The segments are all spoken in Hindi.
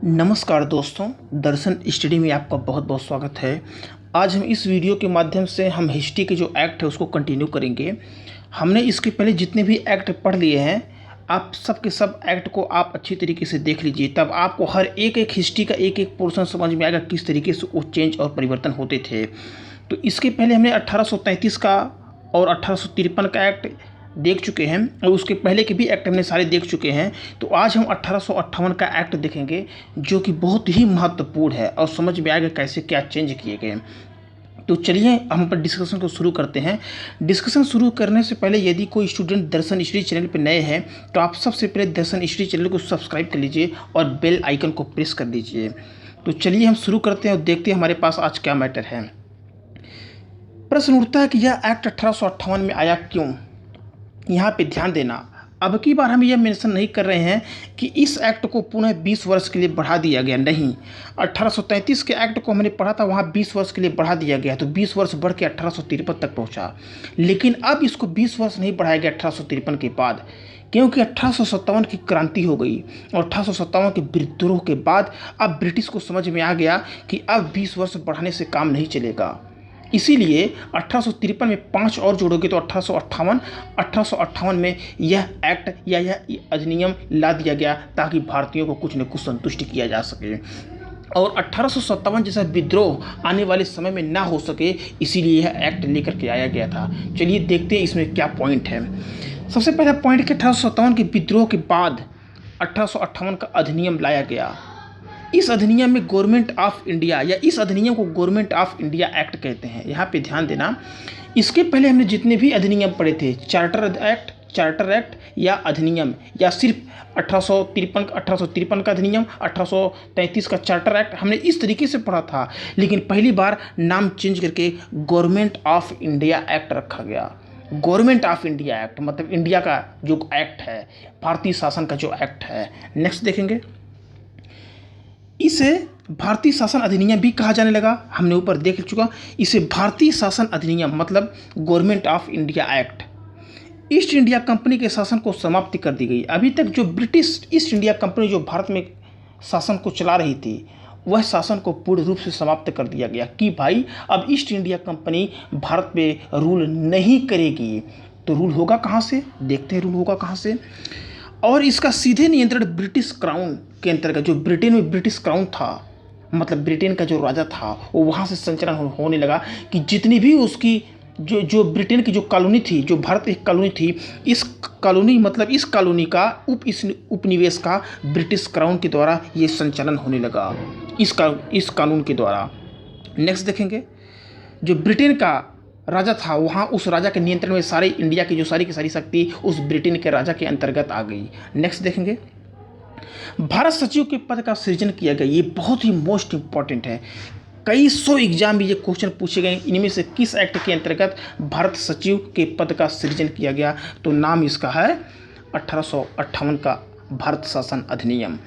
नमस्कार दोस्तों, दर्शन स्टडी में आपका बहुत बहुत स्वागत है। आज हम इस वीडियो के माध्यम से हम हिस्ट्री के जो एक्ट है उसको कंटिन्यू करेंगे। हमने इसके पहले जितने भी एक्ट पढ़ लिए हैं, आप सब के सब एक्ट को आप अच्छी तरीके से देख लीजिए, तब आपको हर एक एक हिस्ट्री का एक एक पोर्शन समझ में आएगा किस तरीके से वो चेंज और परिवर्तन होते थे। तो इसके पहले हमने 1833 का और 1853 का एक्ट देख चुके हैं और उसके पहले के भी एक्ट हमने सारे देख चुके हैं। तो आज हम 1858 का एक्ट देखेंगे जो कि बहुत ही महत्वपूर्ण है और समझ में आएगा कैसे क्या चेंज किए गए। तो चलिए हम अपन डिस्कशन को शुरू करते हैं। डिस्कशन शुरू करने से पहले यदि कोई स्टूडेंट दर्शन स्टडी चैनल पर नए हैं तो आप सबसे पहले दर्शन स्टडी चैनल को सब्सक्राइब कर लीजिए और बेल आइकन को प्रेस कर दीजिए। तो चलिए हम शुरू करते हैं और देखते हैं हमारे पास आज क्या मैटर है। प्रश्न उठता है कि यह एक्ट 1858 में आया क्यों। यहाँ पे ध्यान देना, अब की बार हम यह मेंशन नहीं कर रहे हैं कि इस एक्ट को पुनः 20 वर्ष के लिए बढ़ा दिया गया, नहीं। 1833 के एक्ट को हमने पढ़ा था, वहाँ 20 वर्ष के लिए बढ़ा दिया गया, तो 20 वर्ष बढ़ के 1853 तक पहुँचा। लेकिन अब इसको 20 वर्ष नहीं बढ़ाया गया 1853 के बाद, क्योंकि 1857 की क्रांति हो गई और 1857 के विद्रोह के बाद अब ब्रिटिश को समझ में आ गया कि अब 20 वर्ष बढ़ाने से काम नहीं चलेगा। इसीलिए 1853 में 5 और जोड़ोगे तो 1858 में यह एक्ट या यह अधिनियम ला दिया गया ताकि भारतीयों को कुछ न कुछ संतुष्ट किया जा सके और 1857 जैसा विद्रोह आने वाले समय में ना हो सके, इसीलिए यह एक्ट लेकर के आया गया था। चलिए देखते हैं इसमें क्या पॉइंट है। सबसे पहला पॉइंट कि 1857 के विद्रोह के बाद 1858 का अधिनियम लाया गया। इस अधिनियम में गवर्नमेंट ऑफ इंडिया या इस अधिनियम को गवर्नमेंट ऑफ इंडिया एक्ट कहते हैं। यहाँ पे ध्यान देना, इसके पहले हमने जितने भी अधिनियम पढ़े थे, चार्टर एक्ट या अधिनियम, या सिर्फ 1853 का अधिनियम, 1833 का चार्टर एक्ट, हमने इस तरीके से पढ़ा था। लेकिन पहली बार नाम चेंज करके गवर्नमेंट ऑफ इंडिया एक्ट रखा गया। गवर्नमेंट ऑफ इंडिया एक्ट मतलब इंडिया का जो एक्ट है, भारतीय शासन का जो एक्ट है। नेक्स्ट देखेंगे, इसे भारतीय शासन अधिनियम भी कहा जाने लगा। हमने ऊपर देख चुका, इसे भारतीय शासन अधिनियम मतलब government of India act. East India company के शासन को समाप्ति कर दी गई। अभी तक जो ब्रिटिश ईस्ट इंडिया कंपनी जो भारत में शासन को चला रही थी, वह शासन को पूर्ण रूप से समाप्त कर दिया गया कि भाई अब ईस्ट इंडिया कंपनी भारत पे रूल नहीं करेगी। तो रूल होगा कहाँ से, देखते हैं रूल होगा कहाँ से। और इसका सीधे नियंत्रण ब्रिटिश क्राउन के अंतर्गत, जो ब्रिटेन में ब्रिटिश क्राउन था, मतलब ब्रिटेन का जो राजा था, वो वहाँ से संचालन होने लगा कि जितनी भी उसकी जो ब्रिटेन की जो कॉलोनी थी, जो भारत एक कॉलोनी थी, इस कॉलोनी मतलब इस कॉलोनी का उपनिवेश का ब्रिटिश क्राउन के द्वारा ये संचालन होने लगा, इस कानून के द्वारा। नेक्स्ट देखेंगे, जो ब्रिटेन का राजा था, वहाँ उस राजा के नियंत्रण में सारे इंडिया की जो सारी की सारी शक्ति उस ब्रिटेन के राजा के अंतर्गत आ गई। नेक्स्ट देखेंगे, भारत सचिव के पद का सृजन किया गया। ये बहुत ही मोस्ट इंपॉर्टेंट है, कई सौ एग्जाम में ये क्वेश्चन पूछे गए, इनमें से किस एक्ट के अंतर्गत भारत सचिव के पद का सृजन किया गया। तो नाम इसका है 1858 का भारत शासन अधिनियम।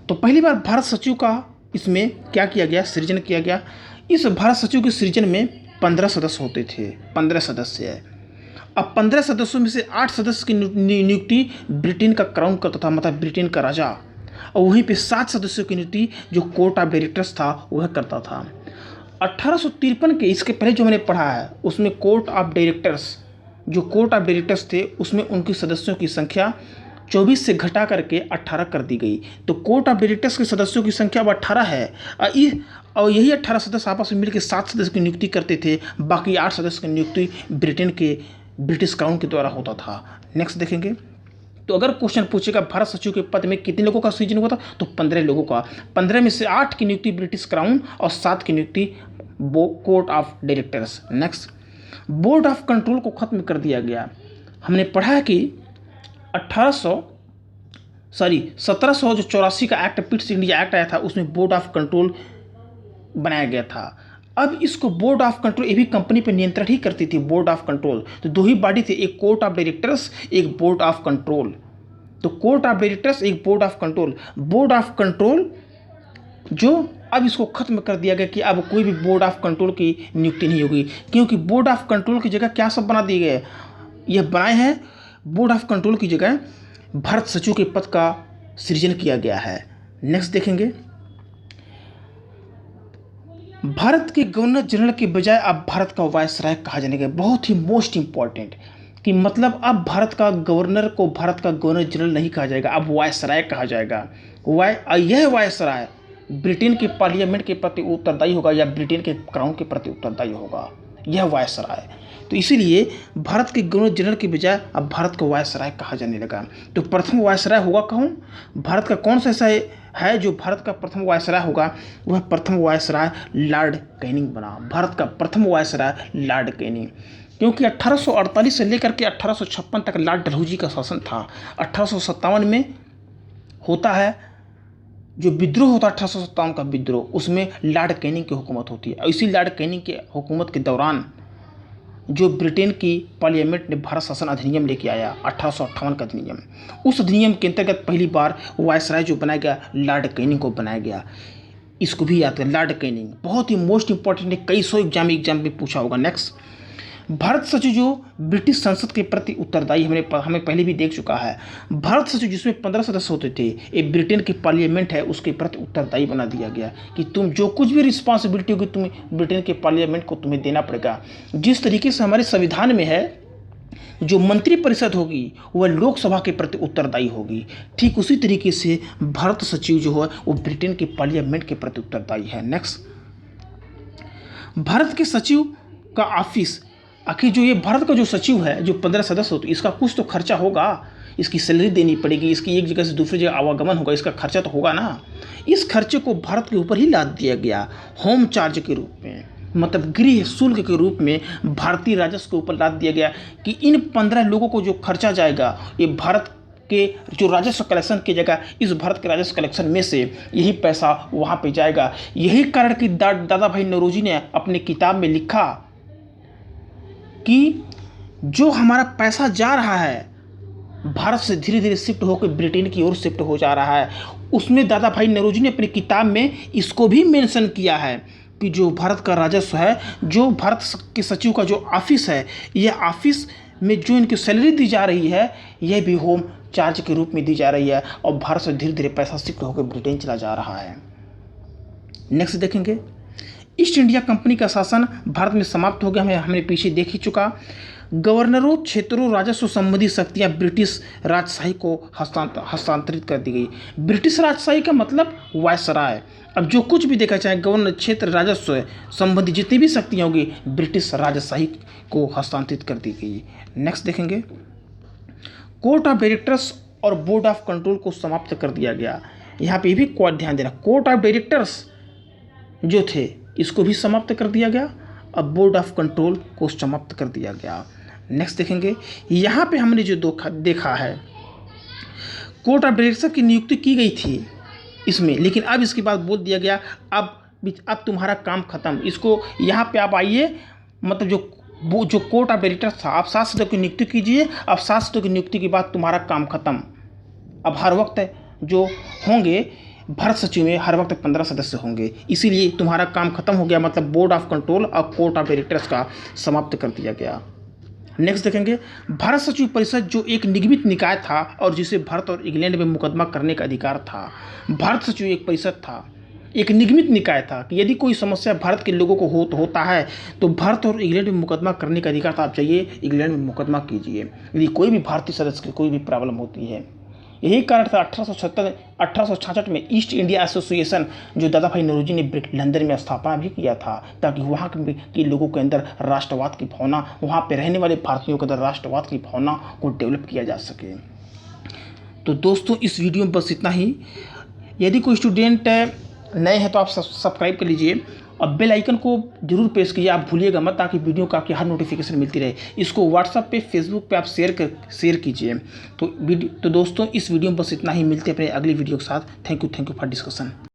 तो पहली बार भारत सचिव का इसमें क्या किया गया, सृजन किया गया। इस भारत सचिव के सृजन में 15 सदस्य होते थे, 15 सदस्य है। अब 15 सदस्यों में से 8 सदस्य की नियुक्ति ब्रिटेन का क्राउन करता था, मतलब ब्रिटेन का राजा, और वहीं पे 7 सदस्यों की नियुक्ति जो कोर्ट ऑफ डायरेक्टर्स था वह करता था। 1853 के इसके पहले जो मैंने पढ़ा है उसमें कोर्ट ऑफ डायरेक्टर्स थे, उसमें उनकी सदस्यों की संख्या 24 से घटा करके 18 कर दी गई। तो कोर्ट ऑफ डायरेक्टर्स के सदस्यों की संख्या अब 18 है और यही 18 सदस्य आपस में मिलकर 7 सदस्य की नियुक्ति करते थे। बाकी 8 सदस्य की नियुक्ति ब्रिटिश क्राउन के द्वारा होता था। नेक्स्ट देखेंगे, तो अगर क्वेश्चन पूछेगा भारत सचिव के पद में कितने लोगों का सृजन हुआ था, तो 15 लोगों का। 15 में से 8 की नियुक्ति ब्रिटिश क्राउन और 7 की नियुक्ति court of directors. Next, board of control को खत्म कर दिया गया। हमने पढ़ा है कि 1784 का एक्ट, पिट्स इंडिया एक्ट आया था, उसमें बोर्ड ऑफ कंट्रोल बनाया गया था। अब इसको बोर्ड ऑफ कंट्रोल, ये भी कंपनी पर नियंत्रण ही करती थी, बोर्ड ऑफ कंट्रोल। तो 2 ही बॉडी थे, एक कोर्ट ऑफ डायरेक्टर्स, एक बोर्ड ऑफ कंट्रोल। तो कोर्ट ऑफ डायरेक्टर्स, एक board of control. Board of control जो अब इसको खत्म कर दिया गया कि अब कोई भी बोर्ड ऑफ कंट्रोल की नियुक्ति नहीं होगी, क्योंकि बोर्ड ऑफ कंट्रोल की जगह क्या सब बना दिए गए, यह बनाए हैं बोर्ड ऑफ कंट्रोल की जगह भारत सचिव के पद का सृजन किया गया है। नेक्स्ट देखेंगे, भारत के गवर्नर जनरल के बजाय अब भारत का वायसराय कहा जाने लगा। बहुत ही मोस्ट इम्पॉर्टेंट कि मतलब अब भारत का गवर्नर को भारत का गवर्नर जनरल नहीं कहा जाएगा, अब वायसराय कहा जाएगा। यह वायसराय ब्रिटेन के पार्लियामेंट के प्रति उत्तरदायी होगा या ब्रिटेन के क्राउन के प्रति उत्तरदायी होगा, यह वायसराय। तो इसीलिए भारत के गवर्नर जनरल के बजाय अब भारत को वायसराय कहा जाने लगा। तो प्रथम वायसराय होगा कौन? भारत का कौन सा ऐसा है जो भारत का प्रथम वायसराय होगा? वह प्रथम वायसराय लॉर्ड कैनिंग बना। भारत का प्रथम वायसराय लॉर्ड कैनिंग, क्योंकि 1848 से लेकर के 1856 तक लॉर्ड डलहौजी का शासन था। 1857 में होता है जो विद्रोह होता है, 1857 का विद्रोह, उसमें लॉर्ड कैनिंग की हुकूमत होती है। और इसी लॉर्ड कैनिंग के हुकूमत के दौरान जो ब्रिटेन की पार्लियामेंट ने भारत शासन अधिनियम लेके आया 1858 का अधिनियम, उस अधिनियम के अंतर्गत पहली बार वायसराय जो बनाया गया लॉर्ड कैनिंग को बनाया गया। इसको भी याद करें, लॉर्ड कैनिंग बहुत ही मोस्ट इंपॉर्टेंट है, कई सौ एग्जाम में पूछा होगा। नेक्स्ट, भारत सचिव जो ब्रिटिश संसद के प्रति उत्तरदायी हमें पहले भी देख चुका है। भारत सचिव जिसमें 15 सदस्य होते थे, एक ब्रिटेन की पार्लियामेंट है उसके प्रति उत्तरदायी बना दिया गया कि तुम जो कुछ भी रिस्पॉन्सिबिलिटी होगी तुम्हें ब्रिटेन के पार्लियामेंट को तुम्हें देना पड़ेगा। जिस तरीके से हमारे संविधान में है जो मंत्रिपरिषद होगी वह लोकसभा के प्रति उत्तरदायी होगी, ठीक उसी तरीके से भारत सचिव जो है वो ब्रिटेन के पार्लियामेंट के प्रति उत्तरदायी है। नेक्स्ट, भारत के सचिव का ऑफिस, आखिर जो ये भारत का जो सचिव है जो 15 सदस्य होते, इसका कुछ तो खर्चा होगा, इसकी सैलरी देनी पड़ेगी, इसकी एक जगह से दूसरी जगह आवागमन होगा, इसका खर्चा तो होगा ना। इस खर्चे को भारत के ऊपर ही लाद दिया गया होम चार्ज के रूप में, मतलब गृह शुल्क के रूप में भारतीय राजस्व के ऊपर लाद दिया गया कि इन 15 लोगों को जो खर्चा जाएगा ये भारत के जो राजस्व कलेक्शन की जगह इस भारत के राजस्व कलेक्शन में से यही पैसा वहाँ पे जाएगा। यही कारण कि दादा भाई नौरोजी ने अपने किताब में लिखा कि जो हमारा पैसा जा रहा है भारत से धीरे धीरे शिफ्ट होकर ब्रिटेन की ओर शिफ्ट हो जा रहा है, उसमें दादा भाई नौरोजी ने अपनी किताब में इसको भी मेंशन किया है कि जो भारत का राजस्व है, जो भारत के सचिव का जो ऑफिस है, यह ऑफिस में जो इनकी सैलरी दी जा रही है यह भी होम चार्ज के रूप में दी जा रही है और भारत से धीरे धीरे पैसा शिफ्ट होकर ब्रिटेन चला जा रहा है। नेक्स्ट देखेंगे, ईस्ट इंडिया कंपनी का शासन भारत में समाप्त हो गया, हमने पीछे देख ही चुका। गवर्नरों क्षेत्रों राजस्व संबंधी शक्तियां ब्रिटिश राजशाही को हस्तांतरित कर दी गई। ब्रिटिश राजशाही का मतलब वायसराय। अब जो कुछ भी देखा चाहे गवर्नर क्षेत्र राजस्व संबंधी जितनी भी शक्तियां होगी ब्रिटिश राजशाही को हस्तांतरित कर दी गई। नेक्स्ट देखेंगे, कोर्ट ऑफ डायरेक्टर्स और बोर्ड ऑफ कंट्रोल को समाप्त कर दिया गया। यहाँ पे भी को ध्यान देना, कोर्ट ऑफ डायरेक्टर्स जो थे इसको भी समाप्त कर दिया गया, अब बोर्ड ऑफ कंट्रोल को समाप्त कर दिया गया। नेक्स्ट देखेंगे, यहाँ पे हमने जो देखा है कोर्ट ऑफ डायरेक्टर्स की नियुक्ति की गई थी इसमें, लेकिन अब इसके बाद बोल दिया गया अब तुम्हारा काम खत्म, इसको यहाँ पे आप आइए, मतलब जो कोर्ट ऑफ डायरेक्टर्स था आप 7 सदस्यों की नियुक्ति कीजिए, अब 7 सदस्यों की नियुक्ति के बाद तुम्हारा काम खत्म। अब हर वक्त जो होंगे भारत सचिव में हर वक्त 15 सदस्य होंगे, इसीलिए तुम्हारा काम खत्म हो गया, मतलब बोर्ड ऑफ कंट्रोल और कोर्ट ऑफ डायरेक्टर्स का समाप्त कर दिया गया। नेक्स्ट देखेंगे, भारत सचिव परिषद जो एक निगमित निकाय था और जिसे भारत और इंग्लैंड में मुकदमा करने का अधिकार था। भारत सचिव एक परिषद था, एक निगमित निकाय था कि यदि कोई समस्या भारत के लोगों को होता है तो भारत और इंग्लैंड में मुकदमा करने का अधिकार था, आप चाहिए इंग्लैंड में मुकदमा कीजिए यदि कोई भी भारतीय सदस्य की कोई भी प्रॉब्लम होती है। यही कारण था 1866 में ईस्ट इंडिया एसोसिएशन जो दादा भाई नौरोजी ने लंदन में स्थापना भी किया था, ताकि वहाँ के लोगों के अंदर राष्ट्रवाद की भावना, वहाँ पे रहने वाले भारतीयों के अंदर राष्ट्रवाद की भावना को डेवलप किया जा सके। तो दोस्तों इस वीडियो में बस इतना ही। यदि कोई स्टूडेंट नए हैं तो आप सब्सक्राइब कर लीजिए और बेल आइकन को जरूर प्रेस कीजिए, आप भूलिएगा मत, ताकि वीडियो का आपकी हर नोटिफिकेशन मिलती रहे। इसको व्हाट्सएप पे, फेसबुक पे आप शेयर कीजिए। तो दोस्तों इस वीडियो में बस इतना ही, मिलते हैं अपने अगली वीडियो के साथ। Thank you for discussion.